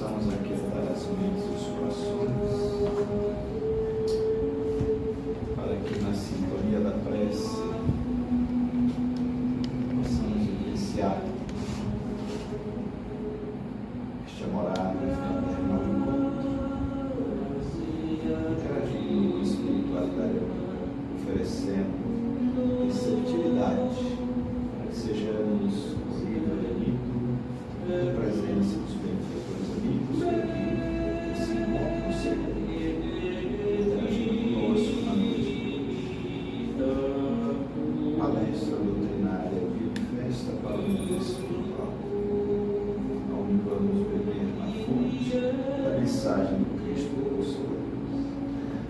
possamos aquietar as mentes e os corações, para que na sintonia da prece possamos vivenciar esta morada fraternal encontro, interagindo com a espiritualidade, oferecendo receptividade para que sejamos na presença dos benfeitores amigos que se encontram sempre interagindo conosco na noite. Palestra doutrinária de festa para o mundo espiritual, onde vamos beber na fonte da mensagem do Cristo Consolador.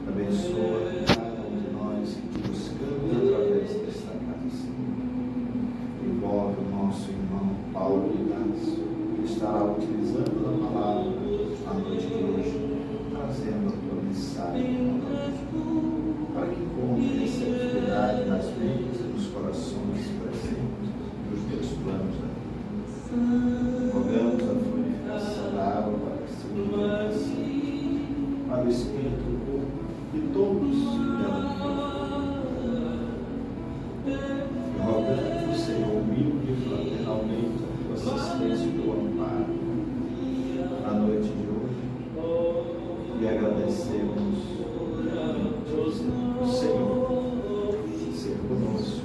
Abençoa cada um de nós que te buscamos através desta casa. Envolve o nosso irmão Paulo de Tarso, que estará utilizando a palavra na noite de hoje, trazendo a tua mensagem para que encontre receptividade nas mentes e nos corações presentes dos teus planos da vida. Rogamos a fluidificação da água para que se glorifique para o Espírito do corpo de todos que ela e rogamos, Senhor, humilde e fraternalmente, a tua assistência e o teu amparo na noite de hoje, e agradecemos o Senhor ser conosco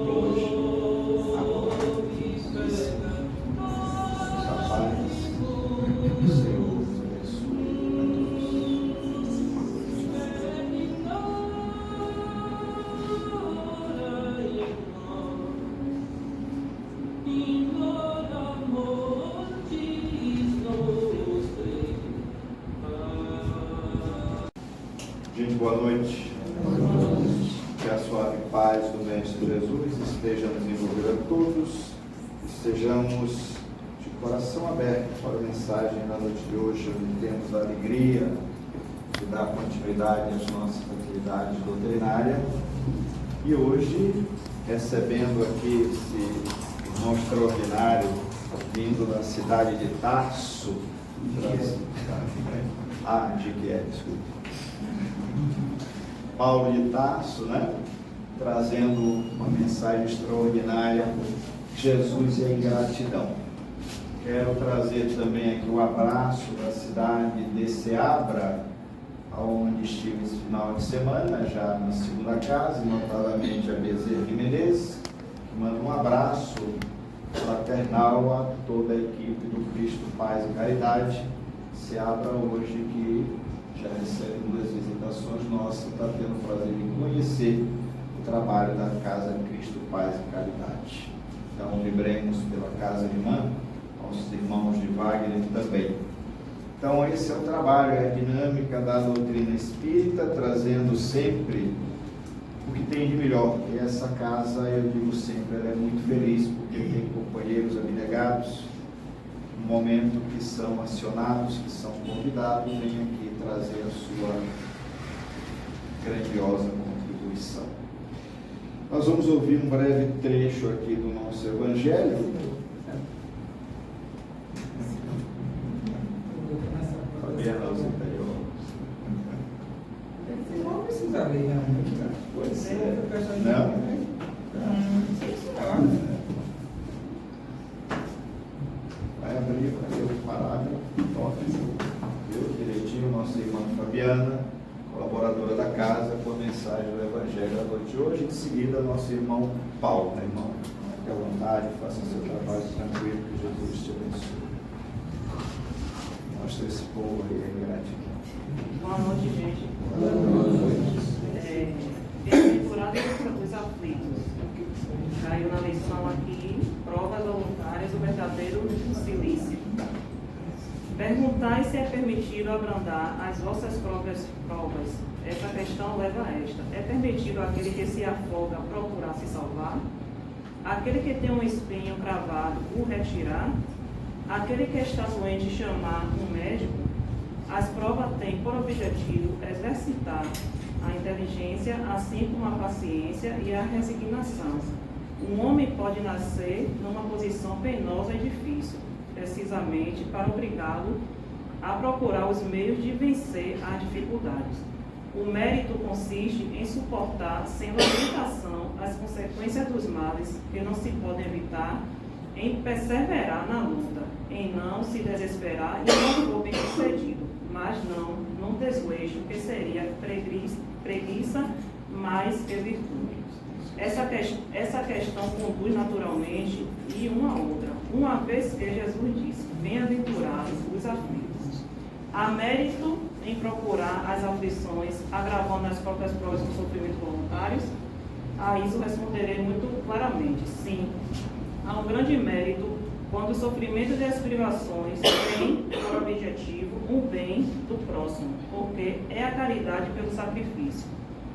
hoje, agora e sempre. A paz do Senhor nos abençoe a todos. Gente, boa noite. Que a suave paz do Mestre Jesus esteja nos envolvendo a todos. Estejamos de coração aberto para a mensagem da noite de hoje, onde temos a alegria de dar continuidade às nossas atividades doutrinárias. E hoje, recebendo aqui esse irmão extraordinário, vindo da cidade de Tarso, de que é, desculpe. Paulo de Tarso, né? Trazendo uma mensagem extraordinária, Jesus e a ingratidão. Quero trazer também aqui o abraço da cidade de Seabra, onde estive esse final de semana, já na segunda casa, notadamente a Bezerra de Menezes, que manda um abraço fraternal a toda a equipe do Cristo Paz e Caridade. Seabra hoje que já recebe 2 visitações nossas, está tendo o prazer de conhecer o trabalho da Casa de Cristo Paz e Caridade. Então, vibremos pela Casa de Irmã, aos irmãos de Wagner também. Então, esse é o trabalho, é a dinâmica da doutrina espírita, trazendo sempre o que tem de melhor. E essa casa, eu digo sempre, ela é muito feliz, porque tem companheiros abnegados, no momento que são acionados, que são convidados, vem aqui trazer a sua grandiosa contribuição. Nós vamos ouvir um breve trecho aqui do nosso Evangelho. Fabiana, você está aí, ó. Não precisa ler, não. Pois é. Não? Vai abrir o parágrafo, toca, viu direitinho, nossa irmã Fabiana, colaboradora da casa, com a mensagem do Evangelho da noite de hoje. Em seguida, nosso irmão Paulo, né, irmão? Fique à vontade, faça seu trabalho tranquilo, que Jesus te abençoe. Mostra esse povo aí, é gratidão. Boa noite, gente. Boa noite. Bem-aventurado os aflitos. Caiu na lição aqui, provas voluntárias, o verdadeiro silício. Perguntai se é permitido abrandar as vossas próprias provas. Essa questão leva a esta. É permitido àquele que se afoga procurar se salvar? Aquele que tem um espinho cravado o retirar? Aquele que está doente chamar um médico? As provas têm por objetivo exercitar a inteligência, assim como a paciência e a resignação. Um homem pode nascer numa posição penosa e difícil, precisamente para obrigá-lo a procurar os meios de vencer as dificuldades. O mérito consiste em suportar, sem lamentação, as consequências dos males que não se podem evitar, em perseverar na luta, em não se desesperar e não for bem sucedido, mas não num desleixo que seria preguiça mais que virtude. Essa questão conduz naturalmente e uma a outra, uma vez que Jesus disse: bem-aventurados os aflitos. Há mérito em procurar as aflições, agravando as próprias provas com sofrimentos voluntários? A isso responderei muito claramente: sim. Há um grande mérito quando o sofrimento e as privações têm por objetivo o bem do próximo, porque é a caridade pelo sacrifício.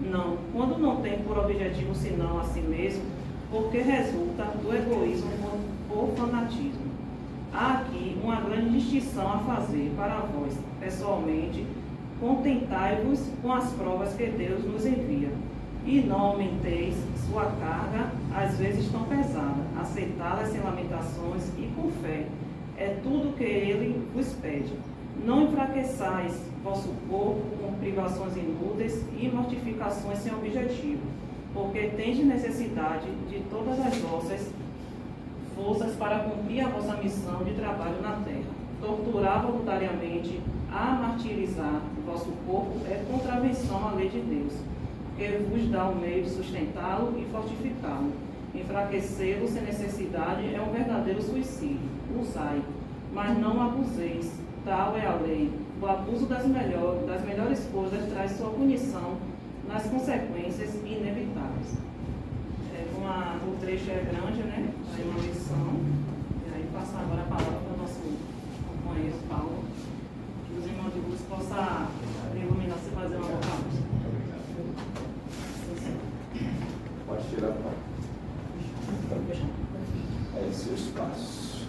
Não, quando não tem por objetivo senão a si mesmo, porque resulta do egoísmo ou fanatismo. Há aqui uma grande distinção a fazer para vós, pessoalmente. Contentai-vos com as provas que Deus nos envia, e não aumenteis sua carga, às vezes tão pesada. Aceitá-las sem lamentações e com fé. É tudo que Ele vos pede. Não enfraqueçais vosso corpo com privações inúteis e mortificações sem objetivo, porque tendes necessidade de todas as vossas forças para cumprir a vossa missão de trabalho na terra. Torturar voluntariamente, a martirizar o vosso corpo é contravenção à lei de Deus, que vos dá o meio de sustentá-lo e fortificá-lo. Enfraquecê-lo sem necessidade é um verdadeiro suicídio. Usai, mas não abuseis. Tal é a lei. O abuso das melhores coisas traz sua punição nas consequências inevitáveis. O trecho é grande, né? Aí uma lição. E aí passa agora a palavra para o nosso companheiro Paulo, que os irmãos de luz possam iluminar se fazer uma boa luz. Pode tirar a mão. É seu espaço.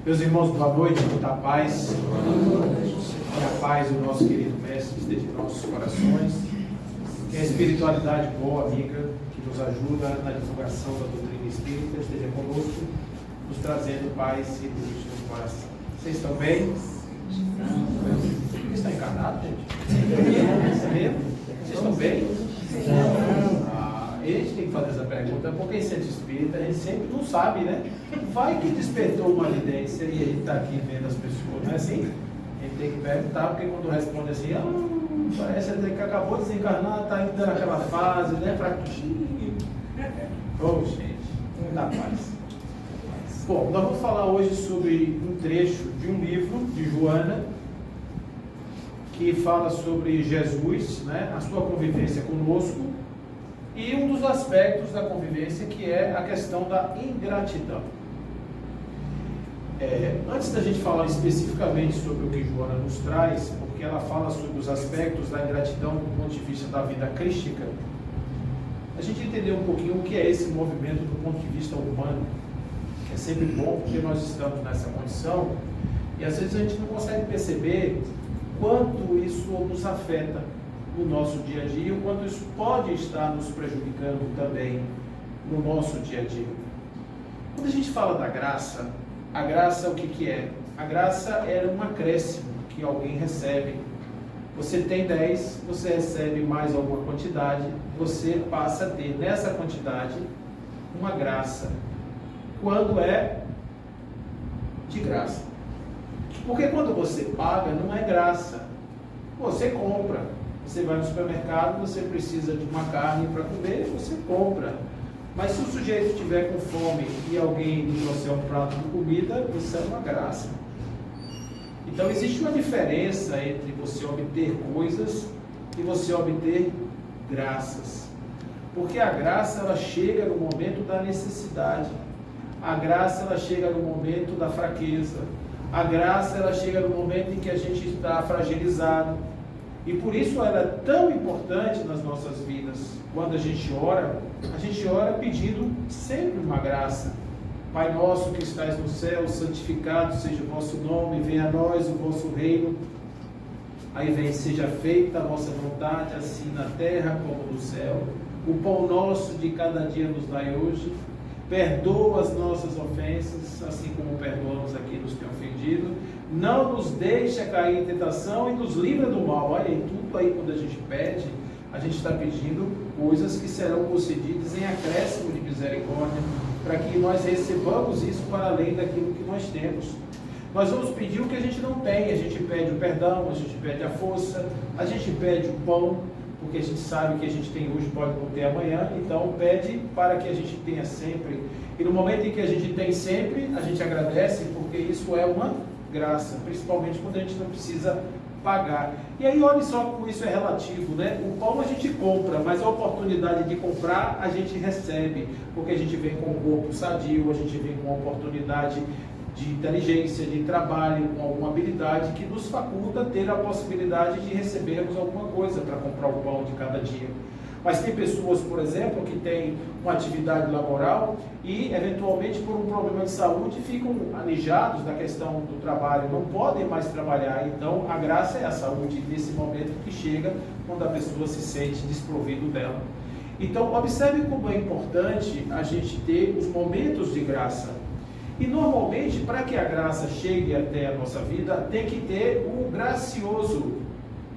Meus irmãos, boa noite, muita paz. Que a paz do nosso querido Mestre esteja em nossos corações. Que a espiritualidade boa, amiga, que nos ajuda na divulgação da doutrina espírita, esteja conosco, nos trazendo paz e luz no coração. Vocês estão bem? Você está encarnado, gente? Vocês estão bem? A gente tem que fazer essa pergunta, porque em centro espírita a gente sempre não sabe, né? Vai que despertou uma evidência e a gente está aqui vendo as pessoas, não é assim? A gente tem que perguntar, porque quando responde assim, parece que acabou de desencarnar, está ainda naquela fase, né? Fraquinho. Oh, gente, não dá paz. Bom, nós vamos falar hoje sobre um trecho de um livro de Joana, que fala sobre Jesus, né, a sua convivência conosco, e um dos aspectos da convivência que é a questão da ingratidão. Antes da gente falar especificamente sobre o que Joana nos traz, porque ela fala sobre os aspectos da ingratidão do ponto de vista da vida crística, a gente entender um pouquinho o que é esse movimento do ponto de vista humano, que é sempre bom porque nós estamos nessa condição e às vezes a gente não consegue perceber quanto isso nos afeta no nosso dia a dia e o quanto isso pode estar nos prejudicando também no nosso dia a dia. Quando a gente fala da graça, a graça o que é? A graça é um acréscimo que alguém recebe. Você tem 10, você recebe mais alguma quantidade, você passa a ter nessa quantidade uma graça. Quando é de graça. Porque quando você paga, não é graça. Você compra. Você vai no supermercado, você precisa de uma carne para comer, você compra. Mas se o sujeito estiver com fome e alguém lhe trouxer um prato de comida, isso é uma graça. Então existe uma diferença entre você obter coisas e você obter graças. Porque a graça ela chega no momento da necessidade. A graça ela chega no momento da fraqueza. A graça ela chega no momento em que a gente está fragilizado. E por isso ela é tão importante nas nossas vidas. Quando a gente ora pedindo sempre uma graça. Pai nosso que estais no céu, santificado seja o vosso nome, venha a nós o vosso reino. Aí vem, seja feita a vossa vontade, assim na terra como no céu. O pão nosso de cada dia nos dai hoje. perdoa as nossas ofensas, assim como perdoamos a quem nos tem ofendido, não nos deixa cair em tentação e nos livra do mal. Olha aí, tudo aí quando a gente pede, a gente está pedindo coisas que serão concedidas em acréscimo de misericórdia, para que nós recebamos isso para além daquilo que nós temos. Nós vamos pedir o que a gente não tem, a gente pede o perdão, a gente pede a força, a gente pede o pão, porque a gente sabe que a gente tem hoje, pode não ter amanhã, então pede para que a gente tenha sempre. E no momento em que a gente tem sempre, a gente agradece, porque isso é uma graça, principalmente quando a gente não precisa pagar. E aí olha só como isso é relativo, né? O pão a gente compra, mas a oportunidade de comprar a gente recebe, porque a gente vem com um corpo sadio, a gente vem com uma oportunidade de inteligência, de trabalho, com alguma habilidade que nos faculta ter a possibilidade de recebermos alguma coisa para comprar o pão de cada dia. Mas tem pessoas, por exemplo, que têm uma atividade laboral e, eventualmente, por um problema de saúde, ficam alijados da questão do trabalho, não podem mais trabalhar. Então, a graça é a saúde nesse momento que chega, quando a pessoa se sente desprovido dela. Então, observe como é importante a gente ter os momentos de graça. E normalmente, para que a graça chegue até a nossa vida, tem que ter o gracioso.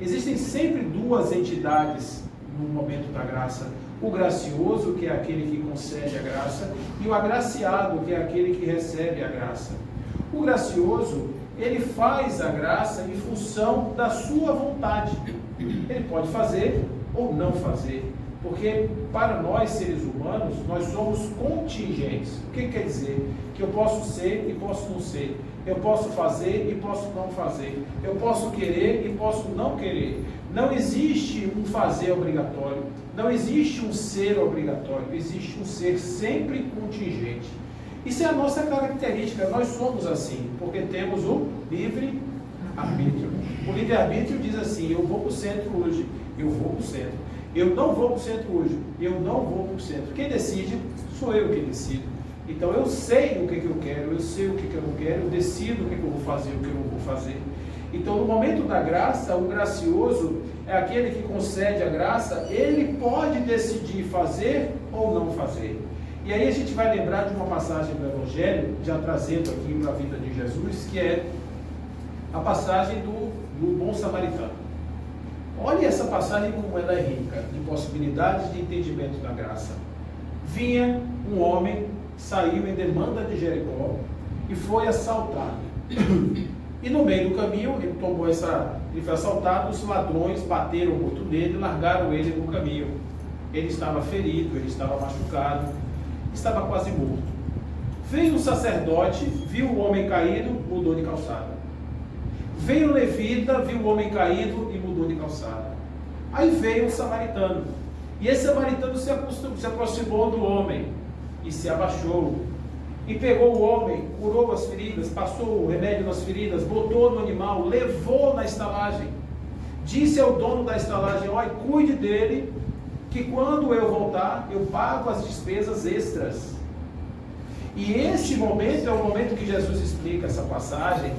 Existem sempre duas entidades no momento da graça. O gracioso, que é aquele que concede a graça, e o agraciado, que é aquele que recebe a graça. O gracioso, ele faz a graça em função da sua vontade. Ele pode fazer ou não fazer. Porque para nós, seres humanos, nós somos contingentes. O que quer dizer? Que eu posso ser e posso não ser. Eu posso fazer e posso não fazer. Eu posso querer e posso não querer. Não existe um fazer obrigatório. Não existe um ser obrigatório. Existe um ser sempre contingente. Isso é a nossa característica. Nós somos assim, porque temos o livre-arbítrio. O livre-arbítrio diz assim: eu vou para o centro hoje, eu vou para o centro. Eu não vou para o centro hoje, eu não vou para o centro. Quem decide sou eu que decido. Então eu sei o que eu quero, eu sei o que eu não quero, eu decido o que eu vou fazer, o que eu não vou fazer. Então no momento da graça, o gracioso é aquele que concede a graça, ele pode decidir fazer ou não fazer. E aí a gente vai lembrar de uma passagem do Evangelho, já trazendo aqui para a vida de Jesus, que é a passagem do bom samaritano. Olha essa passagem como ela é rica de possibilidades de entendimento da graça. Vinha um homem, saiu em demanda de Jericó e foi assaltado. E no meio do caminho, ele foi assaltado, os ladrões bateram muito nele e largaram ele no caminho. Ele estava ferido, ele estava machucado, estava quase morto. Veio um sacerdote, viu o homem caído, mudou de calçada. Veio o levita, viu o homem caído e mudou de calçada. Aí veio o samaritano. E esse samaritano se aproximou do homem e se abaixou. E pegou o homem, curou as feridas, passou o remédio nas feridas, botou no animal, levou na estalagem. Disse ao dono da estalagem: olha, cuide dele, que quando eu voltar, eu pago as despesas extras. E esse momento é o momento que Jesus explica essa passagem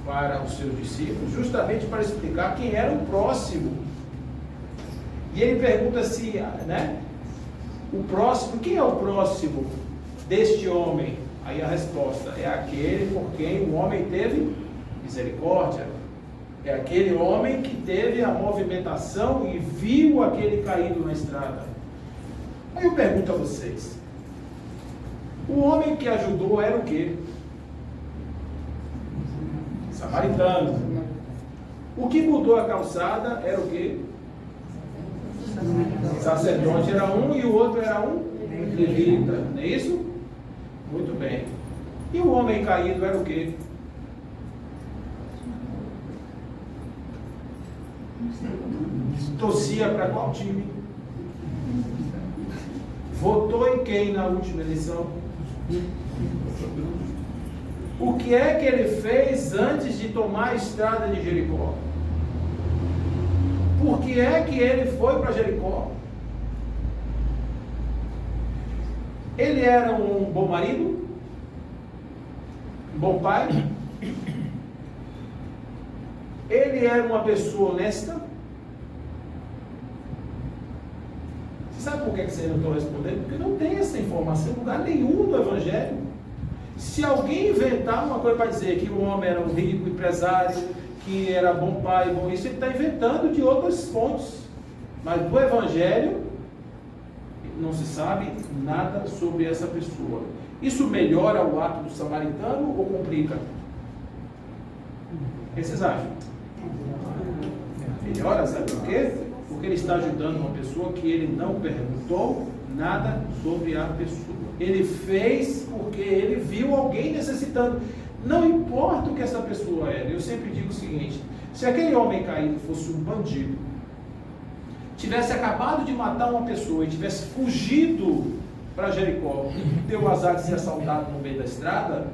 para os seus discípulos, justamente para explicar quem era o próximo. E ele pergunta se, o próximo, quem é o próximo deste homem? Aí a resposta é aquele por quem o homem teve misericórdia. É aquele homem que teve a movimentação e viu aquele caído na estrada. Aí eu pergunto a vocês, o homem que ajudou era o quê? Samaritano. O que mudou a calçada era o quê? Sacerdote era um e o outro era um levita, não é isso? Muito bem. E o homem caído era o quê? Torcia para qual time? Votou em quem na última eleição? O que é que ele fez antes de tomar a estrada de Jericó? Por que é que ele foi para Jericó? Ele era um bom marido? Um bom pai? Ele era uma pessoa honesta? Sabe por que vocês não estão respondendo? Porque não tem essa informação em lugar nenhum do Evangelho. Se alguém inventar uma coisa para dizer que o homem era um rico empresário, que era bom pai, bom isso, ele está inventando de outras fontes. Mas do Evangelho não se sabe nada sobre essa pessoa. Isso melhora o ato do samaritano ou complica? O que vocês acham? Melhora, sabe por quê? Porque ele está ajudando uma pessoa que ele não perguntou nada sobre a pessoa. Ele fez porque ele viu alguém necessitando. Não importa o que essa pessoa era. Eu sempre digo o seguinte: se aquele homem caído fosse um bandido, tivesse acabado de matar uma pessoa e tivesse fugido para Jericó, deu o azar de ser assaltado no meio da estrada,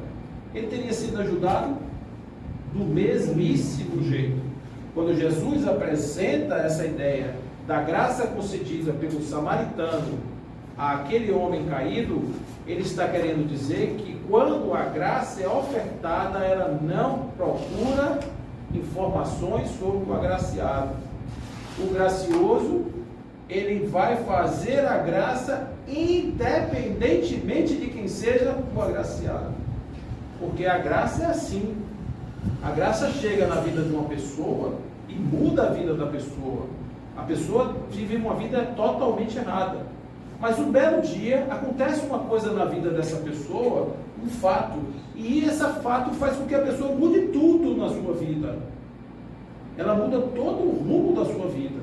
ele teria sido ajudado do mesmíssimo jeito. Quando Jesus apresenta essa ideia da graça concedida pelo samaritano àquele homem caído, ele está querendo dizer que quando a graça é ofertada, ela não procura informações sobre o agraciado. O gracioso, ele vai fazer a graça independentemente de quem seja o agraciado. Porque a graça é assim. A graça chega na vida de uma pessoa e muda a vida da pessoa. A pessoa vive uma vida totalmente errada. Mas um belo dia acontece uma coisa na vida dessa pessoa, um fato, e esse fato faz com que a pessoa mude tudo na sua vida. Ela muda todo o rumo da sua vida.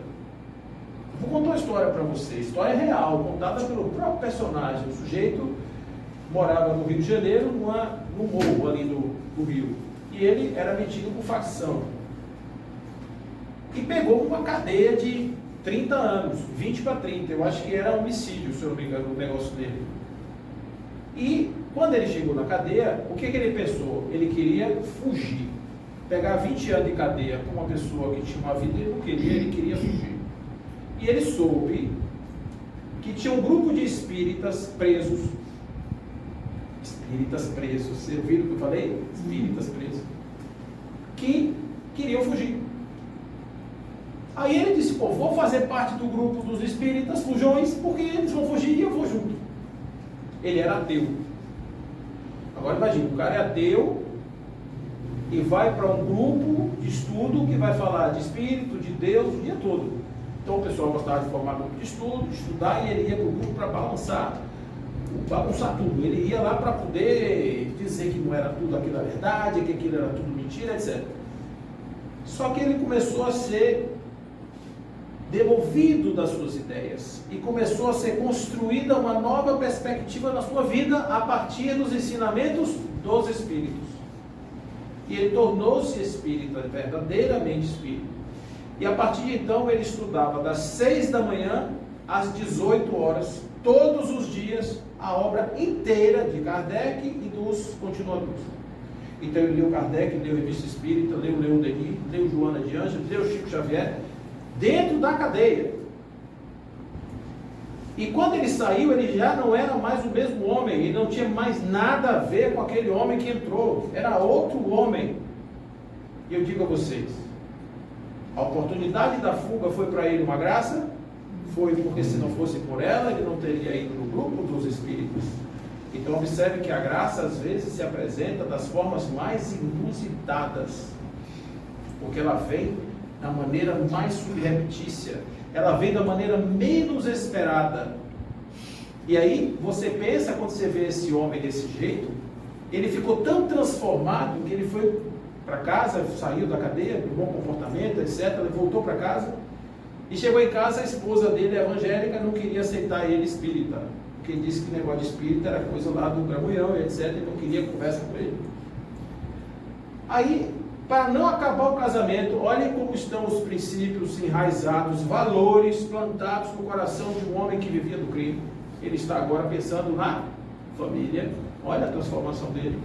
Vou contar uma história para vocês, história real, contada pelo próprio personagem. O sujeito morava no Rio de Janeiro, no morro ali do Rio, e ele era metido por facção. E pegou uma cadeia de 30 anos, 20 para 30, eu acho que era homicídio, se eu não me engano, o negócio dele. E quando ele chegou na cadeia, o que ele pensou? Ele queria fugir. Pegar 20 anos de cadeia com uma pessoa que tinha uma vida, ele não queria, ele queria fugir. E ele soube que tinha um grupo de espíritas presos. Espíritas presos, vocês ouviram o que eu falei? Espíritas presos. Que queriam fugir. Aí ele disse, pô, vou fazer parte do grupo dos espíritas fujões, porque eles vão fugir e eu vou junto. Ele era ateu. Agora imagina, o cara é ateu e vai para um grupo de estudo que vai falar de espírito, de Deus, o dia todo. Então o pessoal gostava de formar grupo de estudo, de estudar, e ele ia para o grupo para bagunçar tudo. Ele ia lá para poder dizer que não era tudo aquilo a verdade, que aquilo era tudo mentira, etc. Só que ele começou a ser demovido das suas ideias e começou a ser construída uma nova perspectiva na sua vida a partir dos ensinamentos dos espíritos. E ele tornou-se espírita, verdadeiramente espírita. E a partir de então ele estudava das 6 da manhã às 18 horas, todos os dias, a obra inteira de Kardec e dos continuadores. Então ele leu Kardec, leu Revista Espírita, leu Leon Denis, leu Joana de Ângeles, leu Chico Xavier, dentro da cadeia. E quando ele saiu, ele já não era mais o mesmo homem, ele não tinha mais nada a ver com aquele homem que entrou, era outro homem. E eu digo a vocês, a oportunidade da fuga foi para ele uma graça? Foi, porque se não fosse por ela, ele não teria ido no grupo dos espíritos. Então observe que a graça às vezes se apresenta das formas mais inusitadas, porque ela vem da maneira mais subreptícia, ela vem da maneira menos esperada. E aí você pensa, quando você vê esse homem desse jeito, ele ficou tão transformado que ele foi para casa, saiu da cadeia, do bom comportamento, etc. Ele voltou para casa e chegou em casa, a esposa dele, evangélica, não queria aceitar ele espírita, porque ele disse que o negócio de espírita era coisa lá do Gramunhão, etc. E não queria conversa com ele. Aí, para não acabar o casamento, olhem como estão os princípios enraizados, valores plantados no coração de um homem que vivia do crime. Ele está agora pensando na família. Olha a transformação dele.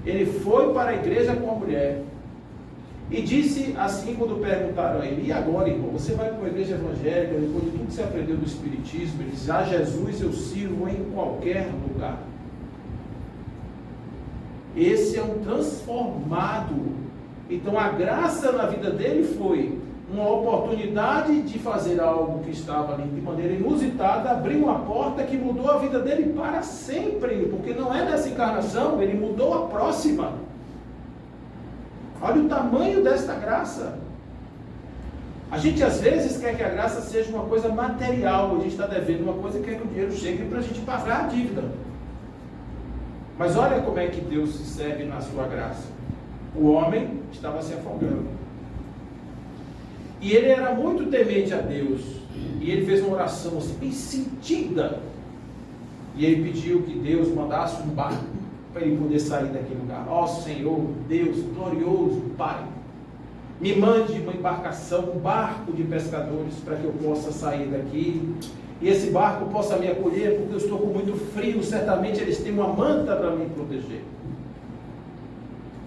Ele foi para a igreja com a mulher e disse assim, quando perguntaram a ele: e agora, irmão, você vai para uma igreja evangélica, depois de tudo que você aprendeu do espiritismo? Ele diz: a Jesus eu sirvo em qualquer lugar. Esse é um transformado. Então a graça na vida dele foi uma oportunidade de fazer algo que estava ali de maneira inusitada, abriu uma porta que mudou a vida dele para sempre, porque não é nessa encarnação, ele mudou a próxima. Olha o tamanho desta graça. A gente às vezes quer que a graça seja uma coisa material, a gente está devendo uma coisa e quer que o dinheiro chegue para a gente pagar a dívida. Mas olha como é que Deus se serve na sua graça. O homem estava se afogando. E ele era muito temente a Deus. E ele fez uma oração assim, bem sentida. E ele pediu que Deus mandasse um barco para ele poder sair daquele lugar. Ó Senhor, Deus glorioso, Pai, me mande uma embarcação, um barco de pescadores para que eu possa sair daqui. E esse barco possa me acolher, porque eu estou com muito frio. Certamente eles têm uma manta para me proteger.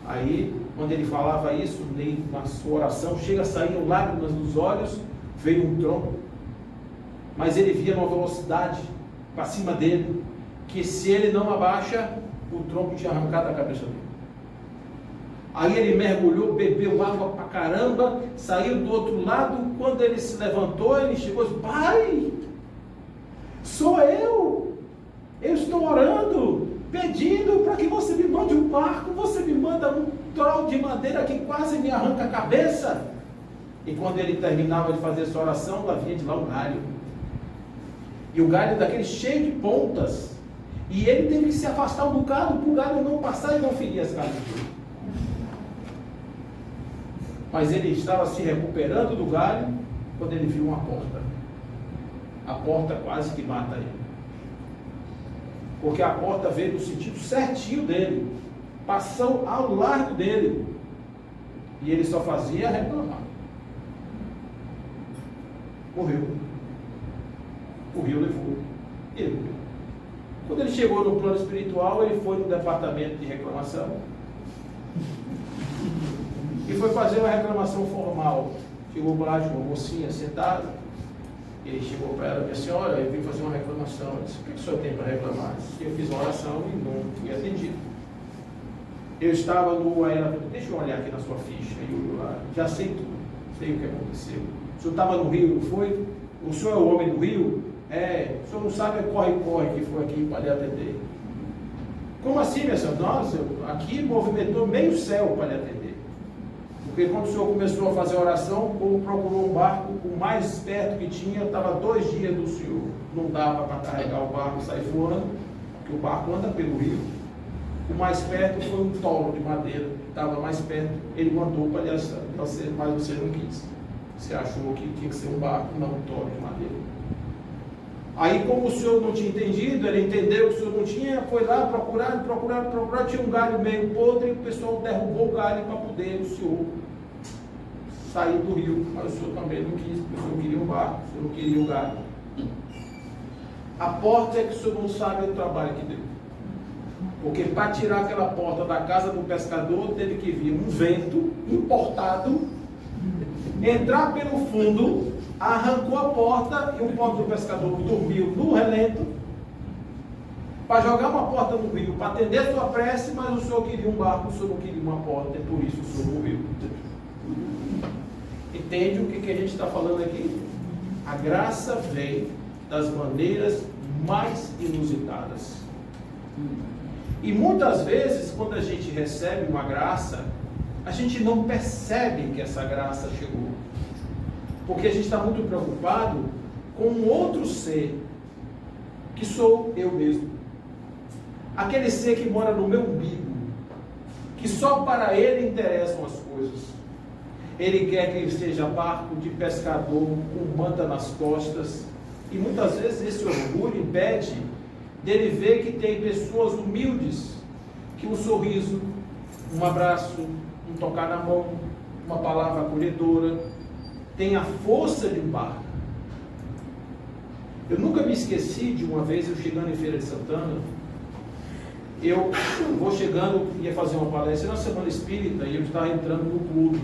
Aí, quando ele falava isso, na sua oração, chega a sair lágrimas dos olhos, veio um tronco. Mas ele via uma velocidade para cima dele, que se ele não abaixa, o tronco tinha arrancado a cabeça dele. Aí ele mergulhou, bebeu água pra caramba, saiu do outro lado. Quando ele se levantou, ele chegou e disse: Pai, sou eu estou orando, pedindo para que você me mande um barco, você me manda um troll de madeira que quase me arranca a cabeça. E quando ele terminava de fazer sua oração, lá vinha de lá um galho. E o galho daquele cheio de pontas. E ele teve que se afastar um bocado para o galho não passar e não ferir as galhas dele. Mas ele estava se recuperando do galho quando ele viu uma porta. A porta quase que mata ele. Porque a porta veio no sentido certinho dele. Passou ao largo dele. E ele só fazia reclamar. Morreu. O rio levou. Ele morreu. Quando ele chegou no plano espiritual, ele foi no departamento de reclamação. E foi fazer uma reclamação formal. Chegou lá de uma mocinha sentada. Ele chegou para ela: minha senhora, eu vim fazer uma reclamação. Eu disse: o que o senhor tem para reclamar? Eu fiz uma oração e não fui atendido. Eu estava no. Aí ela falou: deixa eu olhar aqui na sua ficha. Eu já sei tudo, sei o que aconteceu. O senhor estava no Rio, não foi? O senhor é o homem do Rio? É, o senhor não sabe, corre que foi aqui para lhe atender. Como assim, minha senhora? Nossa, aqui movimentou meio céu para lhe atender. Porque quando o senhor começou a fazer a oração, o povo procurou um barco, o mais perto que tinha, estava 2 dias do senhor. Não dava para carregar o barco e sair voando, porque o barco anda pelo rio. O mais perto foi um tolo de madeira, que estava mais perto. Ele mandou para lhe assar, mas você não quis. Você achou que tinha que ser um barco, não um tolo de madeira. Aí, como o senhor não tinha entendido, ele entendeu que o senhor não tinha, foi lá procurar, tinha um galho meio podre, e o pessoal derrubou o galho para poder o senhor sair do rio. Mas o senhor também não quis, porque o senhor queria um barco, o senhor não queria um galho. A porta é que o senhor não sabe o trabalho que deu. Porque para tirar aquela porta da casa do pescador, teve que vir um vento importado, entrar pelo fundo, arrancou a porta e o pobre do pescador dormiu no relento para jogar uma porta no rio, para atender a sua prece, mas o senhor queria um barco, o senhor não queria uma porta, e por isso o senhor morreu. Entende o que a gente está falando aqui? A graça vem das maneiras mais inusitadas. E muitas vezes, quando a gente recebe uma graça, a gente não percebe que essa graça chegou. Porque a gente está muito preocupado com um outro ser, que sou eu mesmo. Aquele ser que mora no meu umbigo, que só para ele interessam as coisas. Ele quer que ele seja barco de pescador, com manta nas costas. E muitas vezes esse orgulho impede dele ver que tem pessoas humildes, que um sorriso, um abraço, um tocar na mão, uma palavra acolhedora, tem a força de um barco. Eu nunca me esqueci de uma vez, eu chegando em Feira de Santana, eu vou chegando, ia fazer uma palestra na Semana Espírita, e eu estava entrando no clube.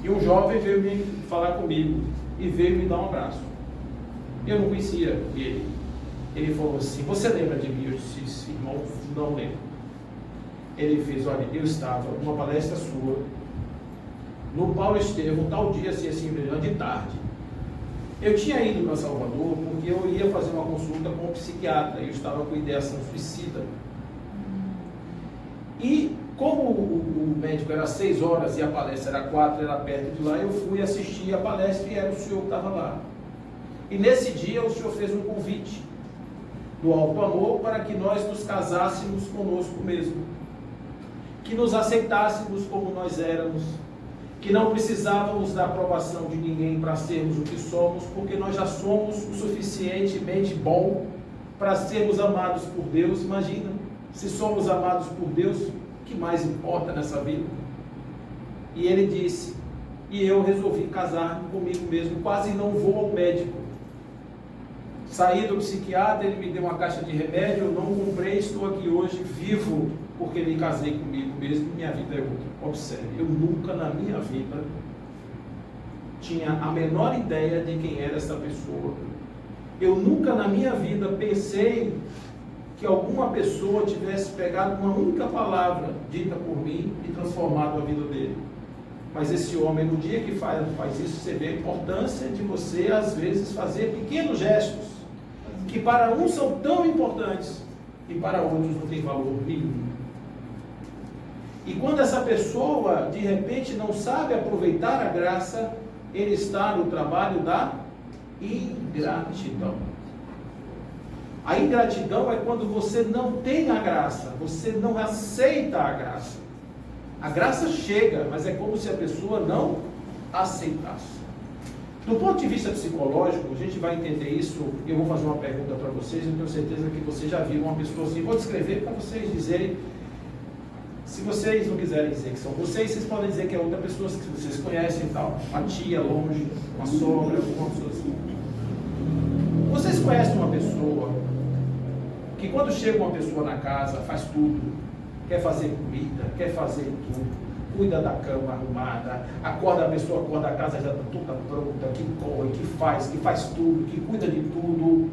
E um jovem veio me falar comigo, e veio me dar um abraço. Eu não conhecia ele. Ele falou assim: você lembra de mim? Eu disse: irmão, não lembro. Ele fez: olha, eu estava numa palestra sua, no Paulo Estevão, tal dia, assim, de tarde. Eu tinha ido para Salvador porque eu ia fazer uma consulta com um psiquiatra, eu estava com ideação suicida. E como o médico era às 6 horas e a palestra era 4, era perto de lá, eu fui assistir a palestra e era o senhor que estava lá. E nesse dia o senhor fez um convite do alto amor para que nós nos casássemos conosco mesmo, que nos aceitássemos como nós éramos, que não precisávamos da aprovação de ninguém para sermos o que somos, porque nós já somos o suficientemente bom para sermos amados por Deus. Imagina, se somos amados por Deus, o que mais importa nessa vida? E ele disse, e eu resolvi casar-me comigo mesmo, quase não vou ao médico. Saí do psiquiatra, ele me deu uma caixa de remédio, eu não comprei, estou aqui hoje vivo, porque me casei comigo mesmo, minha vida é outra. Observe, eu nunca na minha vida tinha a menor ideia de quem era essa pessoa. Eu nunca na minha vida pensei que alguma pessoa tivesse pegado uma única palavra dita por mim e transformado a vida dele. Mas esse homem, no dia que faz isso, você vê a importância de você, às vezes, fazer pequenos gestos, que para uns são tão importantes e para outros não tem valor nenhum. E quando essa pessoa, de repente, não sabe aproveitar a graça, ele está no trabalho da ingratidão. A ingratidão é quando você não tem a graça, você não aceita a graça. A graça chega, mas é como se a pessoa não aceitasse. Do ponto de vista psicológico, a gente vai entender isso. Eu vou fazer uma pergunta para vocês, eu tenho certeza que vocês já viram uma pessoa assim. Vou descrever para vocês dizerem. Se vocês não quiserem dizer que são vocês podem dizer que é outra pessoa que vocês conhecem e tal. Uma tia longe, uma sogra, uma pessoa assim. Vocês conhecem uma pessoa que quando chega uma pessoa na casa, faz tudo, quer fazer comida, quer fazer tudo, cuida da cama arrumada, acorda a pessoa, acorda a casa já está toda pronta, que corre, que faz tudo, que cuida de tudo,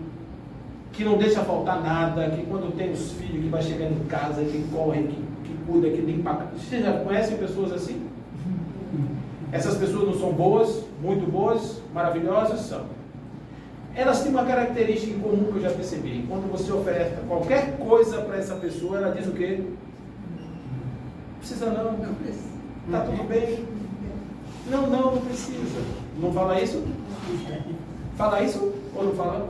que não deixa faltar nada, que quando tem os filhos, que vai chegando em casa, que corre, que cuida, que limpa. Vocês já conhecem pessoas assim? Essas pessoas não são boas, muito boas, maravilhosas? São. Elas têm uma característica em comum que eu já percebi. Quando você oferece qualquer coisa para essa pessoa, ela diz o quê? Não precisa não. Não precisa. Está tudo bem. Não precisa. Não fala isso? Fala isso ou não fala?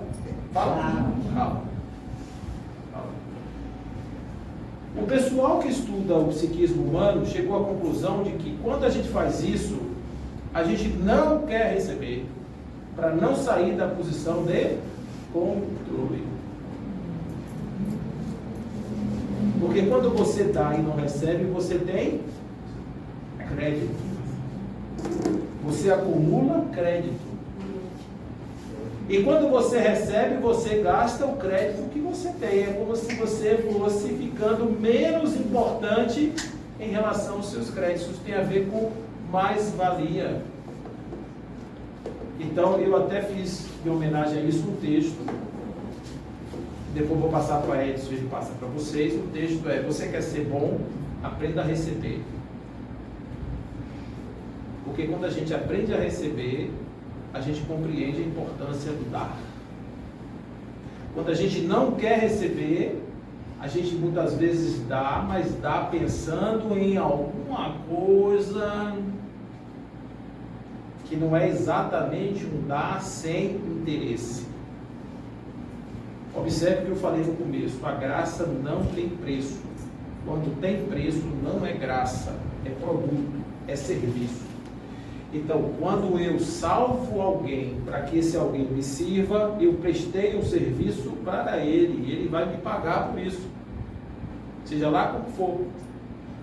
Fala? Fala. O pessoal que estuda o psiquismo humano chegou à conclusão de que quando a gente faz isso, a gente não quer receber, para não sair da posição de controle. Porque quando você dá e não recebe, você tem crédito. Você acumula crédito. E quando você recebe, você gasta o crédito que você tem. É como se você fosse ficando menos importante em relação aos seus créditos. Isso tem a ver com mais-valia. Então, eu até fiz, em homenagem a isso, um texto. Depois vou passar para a Edson, ele passa para vocês. O texto é: você quer ser bom? Aprenda a receber. Porque quando a gente aprende a receber, a gente compreende a importância do dar. Quando a gente não quer receber, a gente muitas vezes dá, mas dá pensando em alguma coisa que não é exatamente um dar sem interesse. Observe o que eu falei no começo: a graça não tem preço. Quando tem preço, não é graça, é produto, é serviço. Então, quando eu salvo alguém para que esse alguém me sirva, eu prestei um serviço para ele, e ele vai me pagar por isso, seja lá como for.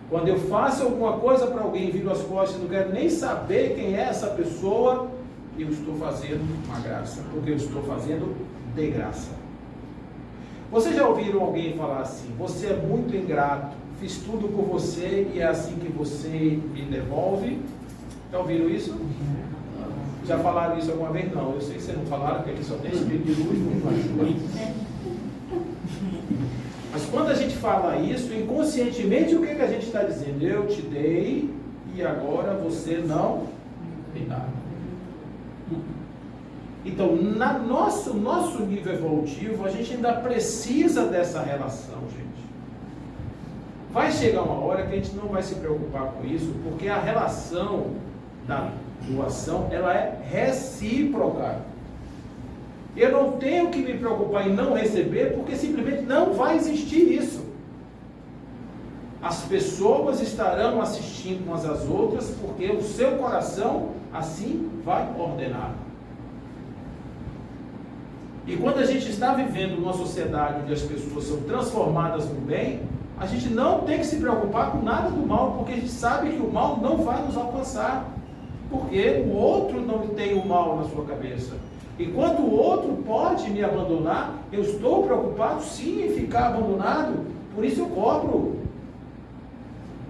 Quando eu faço alguma coisa para alguém, viro as costas e não quero nem saber quem é essa pessoa, eu estou fazendo uma graça, porque eu estou fazendo de graça. Vocês já ouviram alguém falar assim: você é muito ingrato, fiz tudo por você e é assim que você me devolve? Já ouviram isso? Já falaram isso alguma vez? Não, eu sei que vocês não falaram, porque aqui só tem espírito de luz, muito ajuda. Mas quando a gente fala isso, inconscientemente, o que a gente está dizendo? Eu te dei e agora você não tem nada. Então, nosso nível evolutivo, a gente ainda precisa dessa relação, gente. Vai chegar uma hora que a gente não vai se preocupar com isso, porque a relação da doação, ela é recíproca. Eu não tenho que me preocupar em não receber, porque simplesmente não vai existir isso. As pessoas estarão assistindo umas às outras, porque o seu coração assim vai ordenar. E quando a gente está vivendo numa sociedade onde as pessoas são transformadas no bem, a gente não tem que se preocupar com nada do mal, porque a gente sabe que o mal não vai nos alcançar, porque o outro não tem o mal na sua cabeça. Enquanto o outro pode me abandonar, eu estou preocupado sim em ficar abandonado, por isso eu cobro.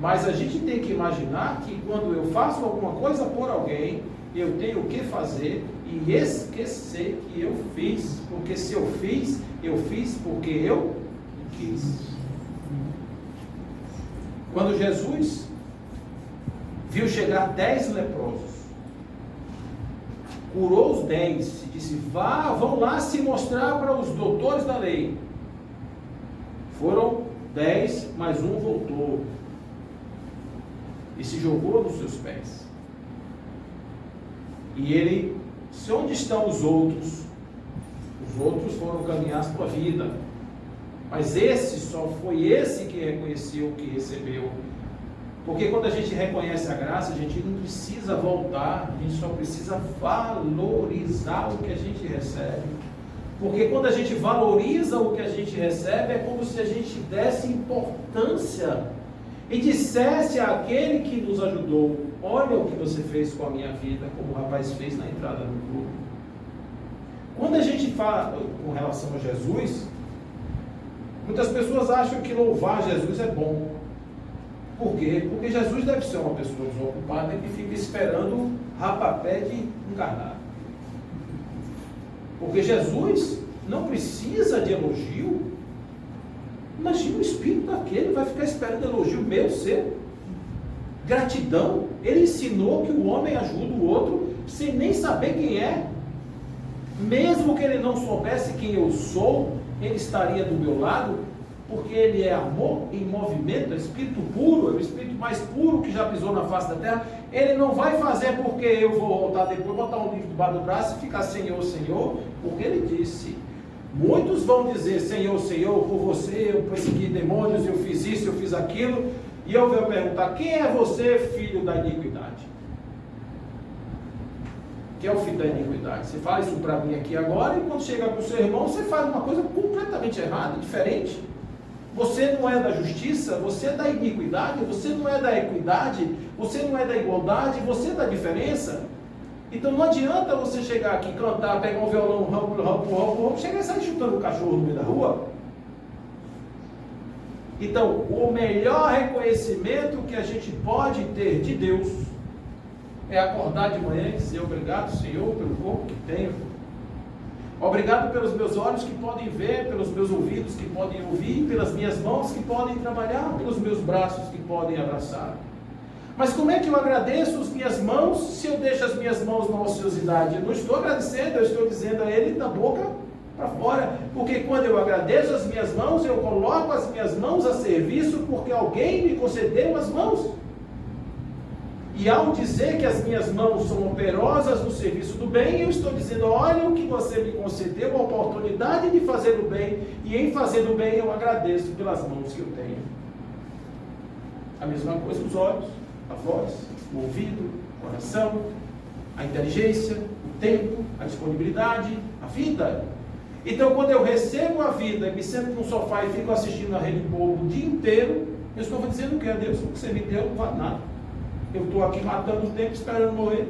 Mas a gente tem que imaginar que quando eu faço alguma coisa por alguém, eu tenho que fazer e esquecer que eu fiz, porque se eu fiz porque eu quis. Quando Jesus viu chegar 10 leprosos, curou os 10 e disse: vão lá se mostrar para os doutores da lei. Foram 10, mas um voltou e se jogou nos seus pés. E ele disse: onde estão os outros? Os outros foram caminhar a sua vida. Mas só foi esse que reconheceu o que recebeu. Porque quando a gente reconhece a graça, a gente não precisa voltar, a gente só precisa valorizar o que a gente recebe. Porque quando a gente valoriza o que a gente recebe, é como se a gente desse importância e dissesse àquele que nos ajudou: olha o que você fez com a minha vida, como o rapaz fez na entrada do clube. Quando a gente fala com relação a Jesus, muitas pessoas acham que louvar Jesus é bom. Por quê? Porque Jesus deve ser uma pessoa desocupada que fica esperando rapapé de encarnado. Porque Jesus não precisa de elogio. Imagina o espírito daquele, vai ficar esperando elogio meu, seu. Gratidão. Ele ensinou que o homem ajuda o outro sem nem saber quem é. Mesmo que ele não soubesse quem eu sou, ele estaria do meu lado, porque ele é amor em movimento, é espírito puro, é o espírito mais puro que já pisou na face da terra. Ele não vai fazer porque eu vou voltar depois, botar um livro debaixo do braço e ficar Senhor, Senhor, porque ele disse: muitos vão dizer Senhor, Senhor, por você eu persegui demônios, eu fiz isso, eu fiz aquilo, e eu vou perguntar: quem é você, filho da iniquidade? Que é o filho da iniquidade? Você fala isso para mim aqui agora, e quando chega com o seu irmão, você faz uma coisa completamente errada, diferente. Você não é da justiça, você é da iniquidade, você não é da equidade, você não é da igualdade, você é da diferença. Então não adianta você chegar aqui, cantar, pegar um violão, rampo, chegar e sair chutando o cachorro no meio da rua. Então, o melhor reconhecimento que a gente pode ter de Deus é acordar de manhã e dizer: obrigado, Senhor, pelo corpo que tenho. Obrigado pelos meus olhos que podem ver, pelos meus ouvidos que podem ouvir, pelas minhas mãos que podem trabalhar, pelos meus braços que podem abraçar. Mas como é que eu agradeço as minhas mãos se eu deixo as minhas mãos na ociosidade? Eu não estou agradecendo, eu estou dizendo a Ele da boca para fora. Porque quando eu agradeço as minhas mãos, eu coloco as minhas mãos a serviço, porque alguém me concedeu as mãos. E ao dizer que as minhas mãos são operosas no serviço do bem, eu estou dizendo: olha o que você me concedeu, a oportunidade de fazer o bem, e em fazer o bem eu agradeço pelas mãos que eu tenho. A mesma coisa os olhos, a voz, o ouvido, o coração, a inteligência, o tempo, a disponibilidade, a vida. Então, quando eu recebo a vida e me sento no sofá e fico assistindo a Rede Globo o dia inteiro, eu estou dizendo que a Deus, o que você me deu não vale nada. Eu estou aqui matando o tempo, esperando morrer.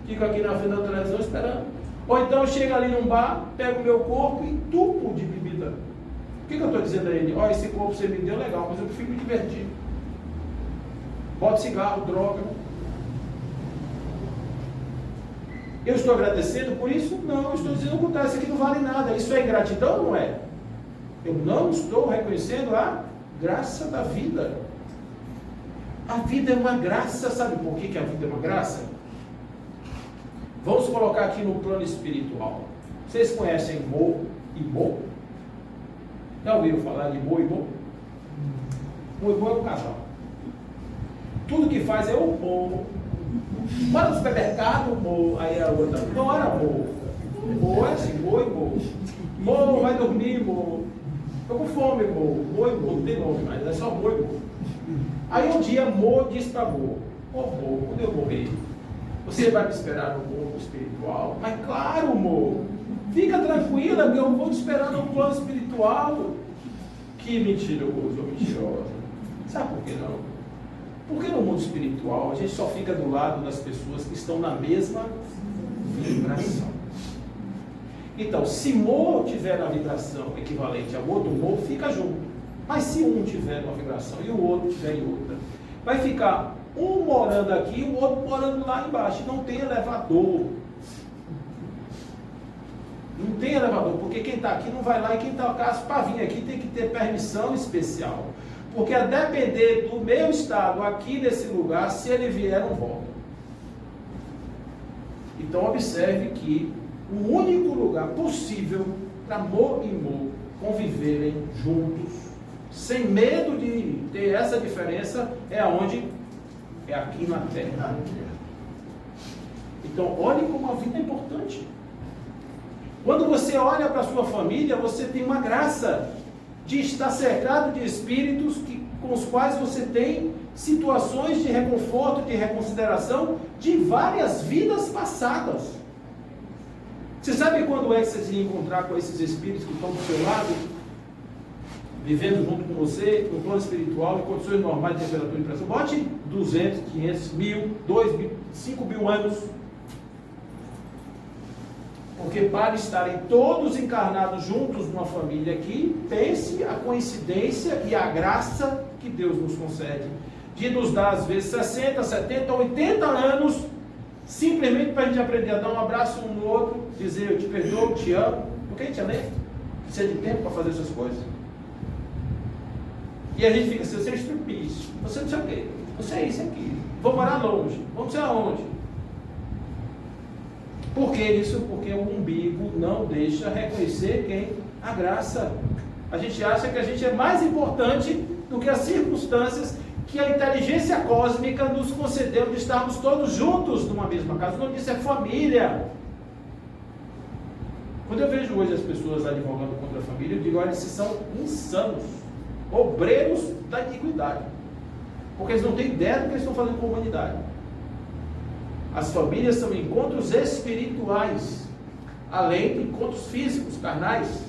Fico aqui na frente da televisão esperando. Ou então eu chego ali num bar, pego o meu corpo e entupo de bebida. O que eu estou dizendo a ele? Ó, esse corpo você me deu, legal, mas eu prefiro me divertir. Boto cigarro, droga. Eu estou agradecendo por isso? Não, eu estou dizendo o contrário, isso aqui não vale nada. Isso é ingratidão, não é? Eu não estou reconhecendo a graça da vida. A vida é uma graça. Sabe por que a vida é uma graça? Vamos colocar aqui no plano espiritual. Vocês conhecem Mo e Bo? Já ouviram falar de Mo e Bo? Mo e Bo é um casal. Tudo que faz é o Mo. Bora no supermercado, Mo. Aí a outra, bora, Mo. Mo é assim, Mo e Bo. Mo, vai dormir, Mo. Estou com fome, Mo. Mo e Bo, não tem nome, mas é só Mo e Bo. Aí um dia Mo disse para Bo: ô Mo, quando eu morrer, você vai me esperar no mundo espiritual? Mas claro, Mo, fica tranquila que eu vou te esperar no plano espiritual. Que mentiroso ou mentirosa. Sabe por que não? Porque no mundo espiritual a gente só fica do lado das pessoas que estão na mesma vibração. Então, se Mo tiver na vibração equivalente ao outro Mo, fica junto. Mas se um tiver numa vibração e o outro tiver em outra, vai ficar um morando aqui e o outro morando lá embaixo. Não tem elevador. Não tem elevador, porque quem está aqui não vai lá e quem está caso para vir aqui tem que ter permissão especial. Porque a depender do meu estado aqui nesse lugar, se ele vier, não volta. Então observe que o único lugar possível para Mo e Mo conviverem juntos, sem medo de ter essa diferença, é aonde? É aqui na Terra. Então olhe como a vida é importante. Quando você olha para a sua família, você tem uma graça de estar cercado de espíritos com os quais você tem situações de reconforto, de reconsideração de várias vidas passadas. Você sabe quando é que você se encontrar com esses espíritos que estão do seu lado, vivendo junto com você, no plano espiritual, em condições normais de temperatura e pressão? Bote 200, 500, 1000, 2000, 5000 anos. Porque para estarem todos encarnados juntos numa família aqui, pense a coincidência e a graça que Deus nos concede de nos dar às vezes 60, 70, 80 anos, simplesmente para a gente aprender a dar um abraço um no outro, dizer eu te perdoo, te amo, porque a gente é lento, precisa de tempo para fazer essas coisas. E a gente fica assim, você é estrupício, você não sei o quê, você é isso aqui, vou morar longe, vamos sei aonde. Por que isso? Porque o umbigo não deixa reconhecer quem? A graça. A gente acha que a gente é mais importante do que as circunstâncias que a inteligência cósmica nos concedeu de estarmos todos juntos numa mesma casa. O nome disso é família. Quando eu vejo hoje as pessoas advogando contra a família, eu digo, olha, esses são insanos, obreiros da iniquidade. Porque eles não têm ideia do que eles estão fazendo com a humanidade. As famílias são encontros espirituais, além de encontros físicos, carnais.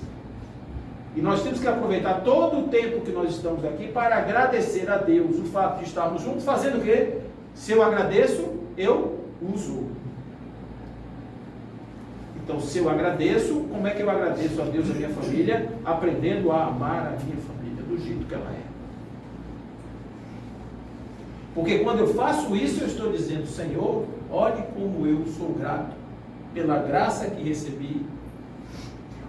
E nós temos que aproveitar todo o tempo que nós estamos aqui para agradecer a Deus o fato de estarmos juntos, fazendo o quê? Se eu agradeço, eu uso. Então, se eu agradeço, como é que eu agradeço a Deus e a minha família? Aprendendo a amar a minha família do jeito que ela é. Porque quando eu faço isso, eu estou dizendo, Senhor, olhe como eu sou grato pela graça que recebi.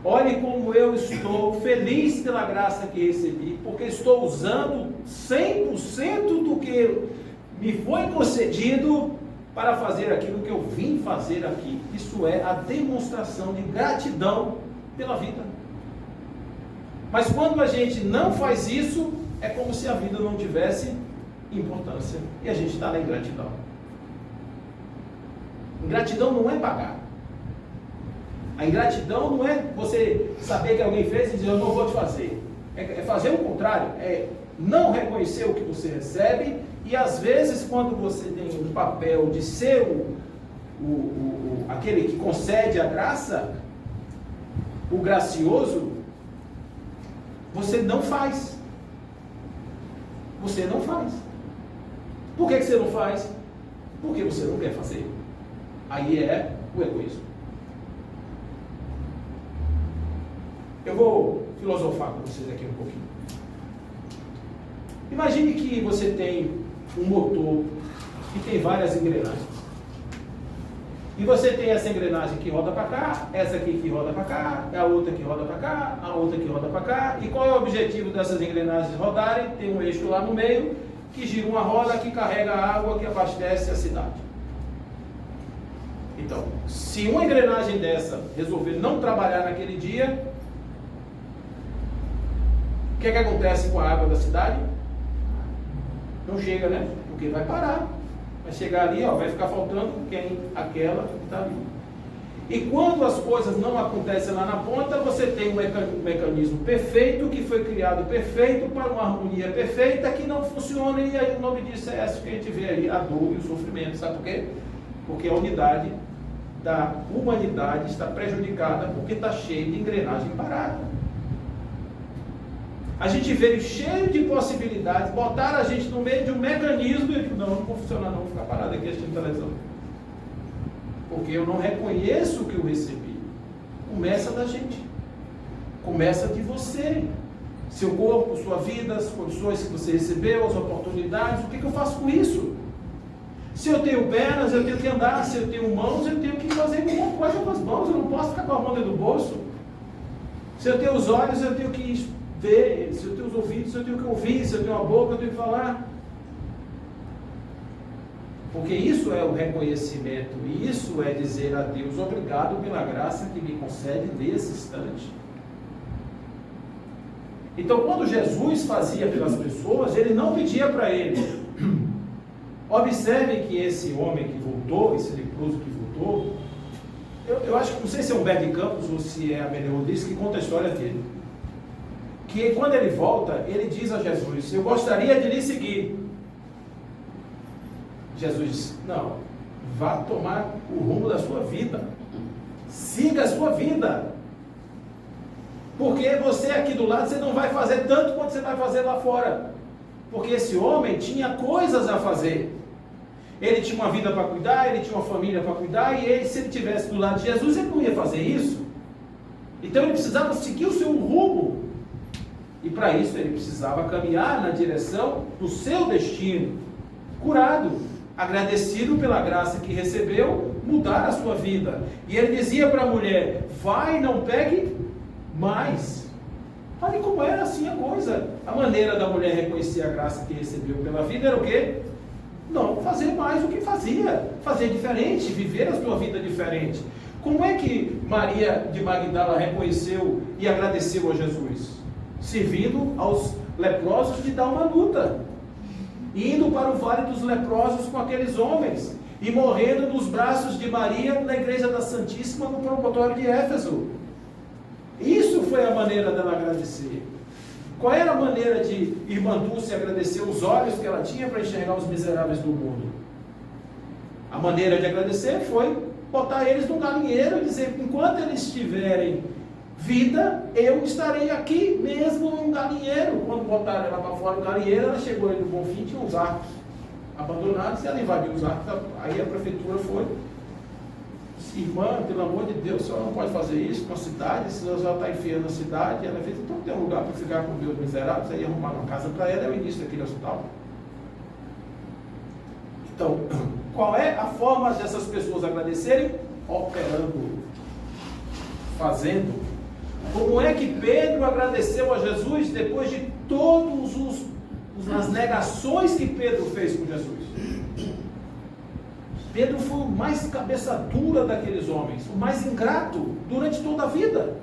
Olhe como eu estou feliz pela graça que recebi, porque estou usando 100% do que me foi concedido para fazer aquilo que eu vim fazer aqui. Isso é a demonstração de gratidão pela vida. Mas quando a gente não faz isso, é como se a vida não tivesse importância, e a gente está na ingratidão. Ingratidão não é pagar. A ingratidão não é você saber que alguém fez e dizer eu não vou te fazer. É fazer o contrário, é não reconhecer o que você recebe, e às vezes quando você tem um papel de ser aquele que concede a graça, o gracioso, você não faz. Você não faz. Por que você não faz? Porque você não quer fazer. Aí é o egoísmo. Eu vou filosofar com vocês aqui um pouquinho. Imagine que você tem um motor que tem várias engrenagens. E você tem essa engrenagem que roda para cá, essa aqui que roda para cá, a outra que roda para cá, a outra que roda para cá. E qual é o objetivo dessas engrenagens rodarem? Tem um eixo lá no meio que gira uma roda que carrega a água que abastece a cidade. Então, se uma engrenagem dessa resolver não trabalhar naquele dia, o que acontece com a água da cidade? Não chega, né? Porque vai parar. Vai chegar ali, ó, vai ficar faltando aquela que está ali. E quando as coisas não acontecem lá na ponta, você tem um mecanismo perfeito, que foi criado perfeito, para uma harmonia perfeita, que não funciona, e aí o nome disso é esse que a gente vê aí, a dor e o sofrimento. Sabe por quê? Porque a unidade da humanidade está prejudicada, porque está cheio de engrenagem parada. A gente veio cheio de possibilidades, botaram a gente no meio de um mecanismo, e eu digo, não vou funcionar não, vou ficar parado aqui assistindo televisão. Porque eu não reconheço o que eu recebi. Começa da gente. Começa de você. Seu corpo, sua vida, as condições que você recebeu, as oportunidades, o que eu faço com isso? Se eu tenho pernas, eu tenho que andar. Se eu tenho mãos, eu tenho que fazer alguma coisa com as mãos. Eu não posso ficar com a mão dentro do bolso. Se eu tenho os olhos, eu tenho que ver. Se eu tenho os ouvidos, eu tenho que ouvir. Se eu tenho a boca, eu tenho que falar. Porque isso é o reconhecimento, e isso é dizer a Deus, obrigado pela graça que me concede nesse instante. Então, quando Jesus fazia pelas pessoas, ele não pedia para ele. Observe que esse homem que voltou, esse leproso que voltou, eu acho que, não sei se é o Humberto de Campos ou se é a Amélia Rodrigues que conta a história dele. Que quando ele volta, ele diz a Jesus, eu gostaria de lhe seguir. Jesus disse, não, vá tomar o rumo da sua vida, siga a sua vida, porque você aqui do lado, você não vai fazer tanto quanto você vai fazer lá fora, porque esse homem tinha coisas a fazer, ele tinha uma vida para cuidar, ele tinha uma família para cuidar, e ele, se ele estivesse do lado de Jesus, ele não ia fazer isso. Então ele precisava seguir o seu rumo, e para isso ele precisava caminhar na direção do seu destino, curado, agradecido pela graça que recebeu, mudar a sua vida. E ele dizia para a mulher, vai, não pegue mais. Olha como era assim a coisa. A maneira da mulher reconhecer a graça que recebeu pela vida era o quê? Não fazer mais o que fazia, fazer diferente, viver a sua vida diferente. Como é que Maria de Magdala reconheceu e agradeceu a Jesus? Servindo aos leprosos de Dalmanuta, indo para o vale dos leprosos com aqueles homens, e morrendo nos braços de Maria na igreja da Santíssima no promontório de Éfeso. Isso foi a maneira dela agradecer. Qual era a maneira de irmã Dulce agradecer? Os olhos que ela tinha para enxergar os miseráveis do mundo. A maneira de agradecer foi botar eles no galinheiro e dizer, enquanto eles tiverem vida, eu estarei aqui mesmo no galinheiro. Quando botaram ela para fora do galinheiro, ela chegou ali no Bonfim, tinha uns arcos abandonados, e ela invadiu os arcos. Aí a prefeitura foi, irmã, pelo amor de Deus, a senhora não pode fazer isso com a cidade, a senhora está enfiando a cidade. E ela fez, então tem um lugar para ficar com meus miseráveis, aí arrumaram uma casa para ela, é o início daquele hospital. Então, qual é a forma dessas pessoas agradecerem? Operando, fazendo. Como é que Pedro agradeceu a Jesus depois de todas as negações que Pedro fez com Jesus? Pedro foi o mais cabeça dura daqueles homens, o mais ingrato durante toda a vida.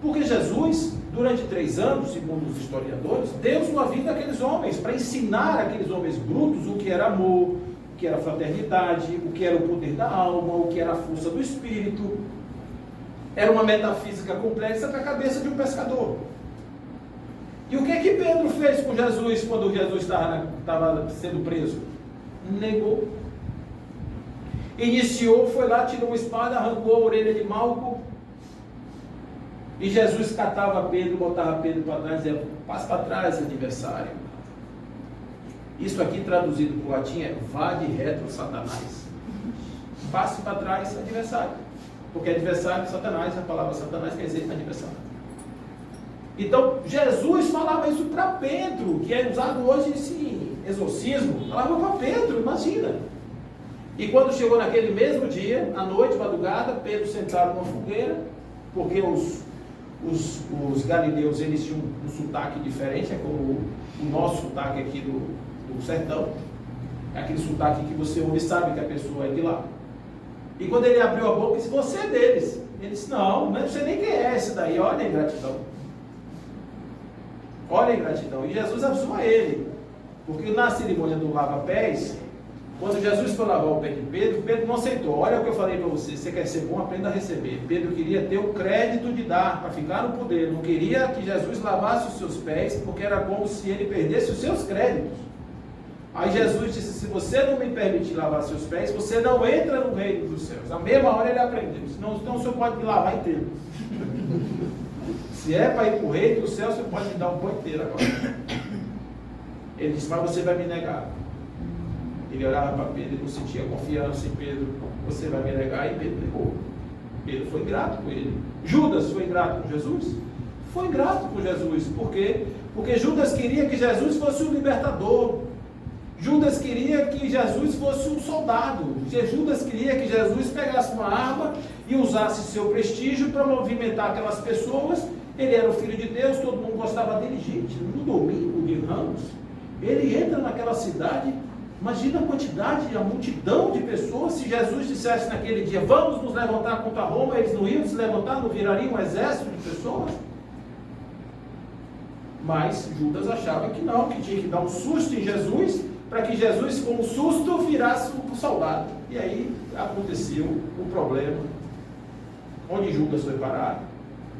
Porque Jesus, durante 3 anos, segundo os historiadores, deu sua vida àqueles homens, para ensinar aqueles homens brutos o que era amor, o que era fraternidade, o que era o poder da alma, o que era a força do espírito. Era uma metafísica complexa para a cabeça de um pescador. E o que é que Pedro fez com Jesus quando Jesus estava sendo preso? Negou. Iniciou, foi lá, tirou uma espada, arrancou a orelha de Malco. E Jesus catava Pedro, botava Pedro para trás e dizia, passa para trás, adversário. Isso aqui traduzido para o latim é, vá de retro, Satanás. Passe para trás, adversário. Porque adversário, Satanás, a palavra Satanás quer dizer adversário. Então, Jesus falava isso para Pedro, que é usado hoje esse exorcismo, falava para Pedro, imagina. E quando chegou naquele mesmo dia, à noite, madrugada, Pedro sentado numa fogueira, porque os galileus, eles tinham um sotaque diferente, é como o nosso sotaque aqui do sertão. É aquele sotaque que você ouve e sabe que a pessoa é de lá. E quando ele abriu a boca, disse, você é deles. Ele disse, não sei nem quem é esse daí, olha a ingratidão. Olha a ingratidão. E Jesus avisou a ele. Porque na cerimônia do lava-pés, quando Jesus foi lavar o pé de Pedro, Pedro não aceitou. Olha o que eu falei para você, você quer ser bom, aprenda a receber. Pedro queria ter o crédito de dar, para ficar no poder. Não queria que Jesus lavasse os seus pés, porque era como se ele perdesse os seus créditos. Aí Jesus disse, se você não me permitir lavar seus pés, você não entra no reino dos céus. Na mesma hora ele aprendeu, senão o senhor pode me lavar inteiro. Se é para ir para o reino dos céus, você pode me dar um pão inteiro agora. Ele disse, mas você vai me negar. Ele olhava para Pedro e não sentia confiança em Pedro. Você vai me negar, e Pedro negou. Pedro foi ingrato com ele. Judas foi ingrato com Jesus? Foi ingrato com Jesus. Por quê? Porque Judas queria que Jesus fosse um libertador. Judas queria que Jesus fosse um soldado. Judas queria que Jesus pegasse uma arma e usasse seu prestígio para movimentar aquelas pessoas. Ele era o Filho de Deus, todo mundo gostava dele. Gente, no domingo de Ramos, ele entra naquela cidade, imagina a quantidade, a multidão de pessoas. Se Jesus dissesse naquele dia, vamos nos levantar contra Roma, eles não iam se levantar, não virariam um exército de pessoas? Mas Judas achava que não, que tinha que dar um susto em Jesus, para que Jesus, com um susto, virasse um soldado. E aí aconteceu o problema. Onde Judas foi parar?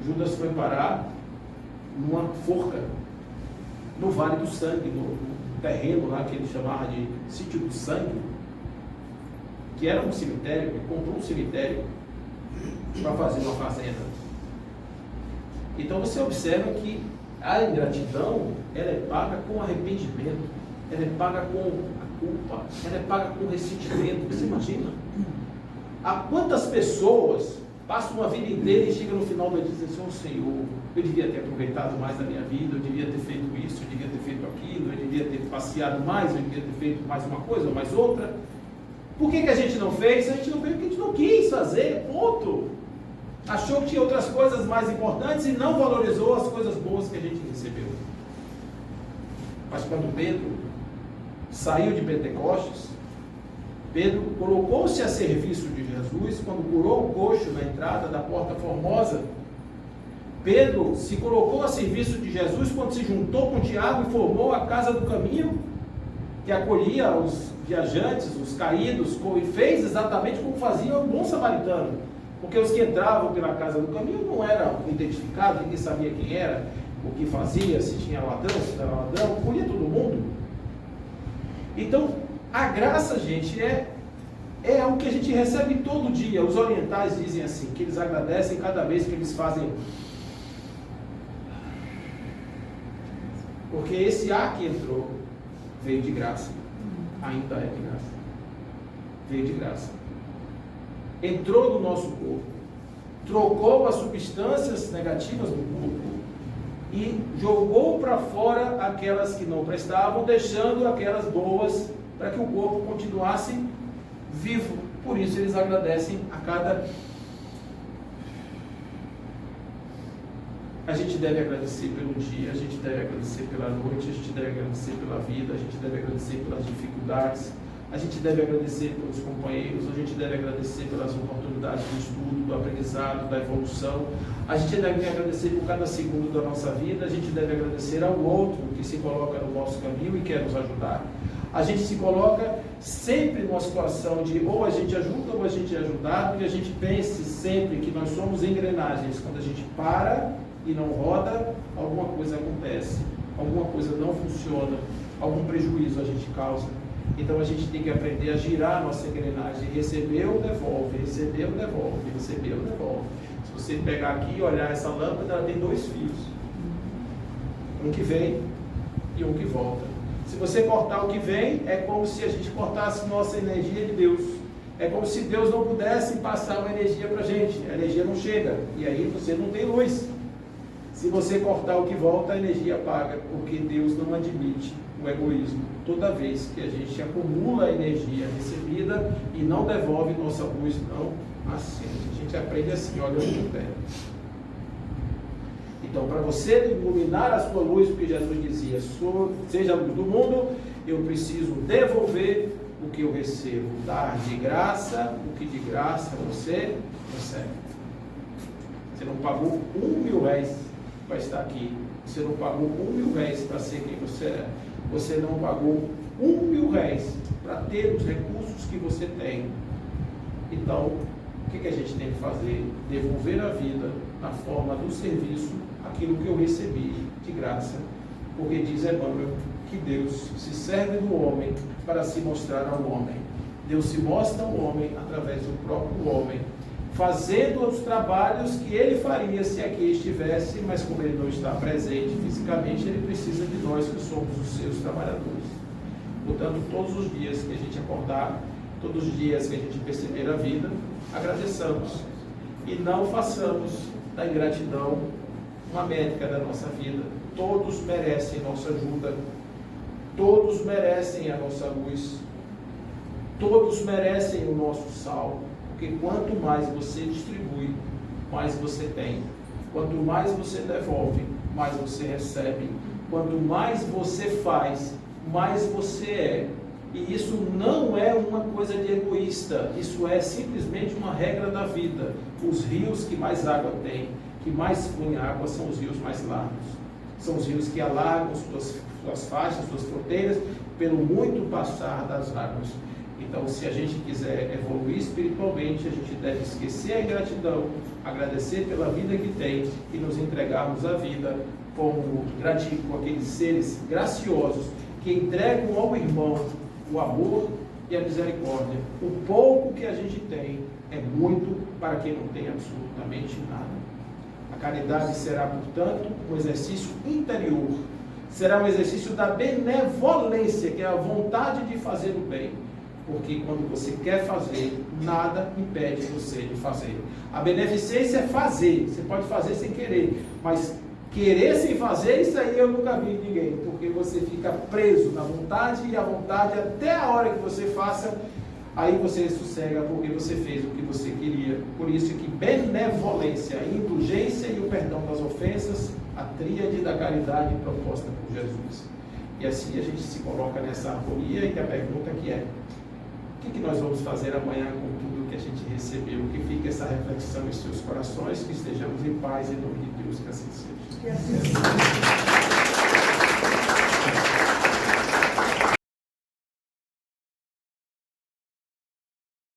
Judas foi parar numa forca, no Vale do Sangue, no terreno lá que ele chamava de Sítio do Sangue, que era um cemitério. Ele comprou um cemitério para fazer uma fazenda. Então você observa que a ingratidão, ela é paga com arrependimento, ela é paga com a culpa, ela é paga com ressentimento. Você imagina? Há quantas pessoas passam uma vida inteira e chegam no final do dia e dizem, oh, Senhor, eu devia ter aproveitado mais da minha vida, eu devia ter feito isso, eu devia ter feito aquilo, eu devia ter passeado mais, eu devia ter feito mais uma coisa ou mais outra. Por que a gente não fez? A gente não fez porque a gente não quis fazer, ponto. Achou que tinha outras coisas mais importantes e não valorizou as coisas boas que a gente recebeu. Mas quando Pedro saiu de Pentecostes, Pedro colocou-se a serviço de Jesus quando curou o coxo na entrada da Porta Formosa. Pedro se colocou a serviço de Jesus quando se juntou com Tiago e formou a Casa do Caminho, que acolhia os viajantes, os caídos, e fez exatamente como fazia o bom samaritano. Porque os que entravam pela Casa do Caminho não eram identificados, ninguém sabia quem era, o que fazia, se tinha ladrão, se não era ladrão, colhia todo mundo. Então, a graça, gente, é algo que a gente recebe todo dia. Os orientais dizem assim, que eles agradecem cada vez que eles fazem. Porque esse ar que entrou veio de graça. Ainda é de graça. Veio de graça. Entrou no nosso corpo. Trocou as substâncias negativas do corpo e jogou para fora aquelas que não prestavam, deixando aquelas boas, para que o corpo continuasse vivo. Por isso eles agradecem a cada... A gente deve agradecer pelo dia, a gente deve agradecer pela noite, a gente deve agradecer pela vida, a gente deve agradecer pelas dificuldades, a gente deve agradecer pelos companheiros, a gente deve agradecer pelas oportunidades do estudo, do aprendizado, da evolução, a gente deve agradecer por cada segundo da nossa vida, a gente deve agradecer ao outro que se coloca no nosso caminho e quer nos ajudar. A gente se coloca sempre numa situação de ou a gente ajuda ou a gente é ajudado, e a gente pense sempre que nós somos engrenagens. Quando a gente para e não roda, alguma coisa acontece, alguma coisa não funciona, algum prejuízo a gente causa. Então a gente tem que aprender a girar a nossa engrenagem. Recebeu, devolve, recebeu, devolve, recebeu, devolve. Se você pegar aqui e olhar essa lâmpada, ela tem dois fios. Um que vem e um que volta. Se você cortar o que vem, é como se a gente cortasse nossa energia de Deus. É como se Deus não pudesse passar uma energia para a gente. A energia não chega. E aí você não tem luz. Se você cortar o que volta, a energia apaga. Porque Deus não admite o egoísmo. Toda vez que a gente acumula a energia recebida e não devolve, nossa luz não acende. A gente aprende assim, olhando no pé. Então, para você iluminar a sua luz, porque Jesus dizia, seja a luz do mundo, eu preciso devolver o que eu recebo, dar de graça o que de graça você recebe. Você não pagou R$1.000 para estar aqui, você não pagou R$1.000 para ser quem você é, você não pagou R$1.000 para ter os recursos que você tem. Então, o que a gente tem que fazer? Devolver a vida na forma do serviço, aquilo que eu recebi de graça. Porque diz Emmanuel que Deus se serve do homem para se mostrar ao homem. Deus se mostra ao homem através do próprio homem, fazendo os trabalhos que ele faria se aqui estivesse, mas como ele não está presente fisicamente, ele precisa de nós que somos os seus trabalhadores. Portanto, todos os dias que a gente acordar, todos os dias que a gente perceber a vida, agradeçamos e não façamos da ingratidão uma métrica da nossa vida. Todos merecem nossa ajuda, todos merecem a nossa luz, todos merecem o nosso sal, porque quanto mais você distribui, mais você tem. Quanto mais você devolve, mais você recebe. Quanto mais você faz, mais você é. E isso não é uma coisa de egoísta, isso é simplesmente uma regra da vida. Os rios que mais água têm, que mais fluem água, são os rios mais largos. São os rios que alargam suas faixas, suas fronteiras, pelo muito passar das águas. Então, se a gente quiser evoluir espiritualmente, a gente deve esquecer a ingratidão, agradecer pela vida que tem e nos entregarmos à vida como aqueles seres graciosos que entregam ao irmão o amor e a misericórdia. O pouco que a gente tem é muito para quem não tem absolutamente nada. A caridade será, portanto, um exercício interior. Será um exercício da benevolência, que é a vontade de fazer o bem. Porque quando você quer fazer, nada impede você de fazer. A beneficência é fazer. Você pode fazer sem querer, mas querer sem fazer, isso aí eu nunca vi ninguém, porque você fica preso na vontade e a vontade até a hora que você faça, aí você sossega porque você fez o que você queria. Por isso que benevolência, a indulgência e o perdão das ofensas, a tríade da caridade proposta por Jesus. E assim a gente se coloca nessa harmonia e a pergunta que é: o que nós vamos fazer amanhã com tudo que a gente recebeu? Que fique essa reflexão em seus corações, que estejamos em paz em nome de Deus, que assim seja.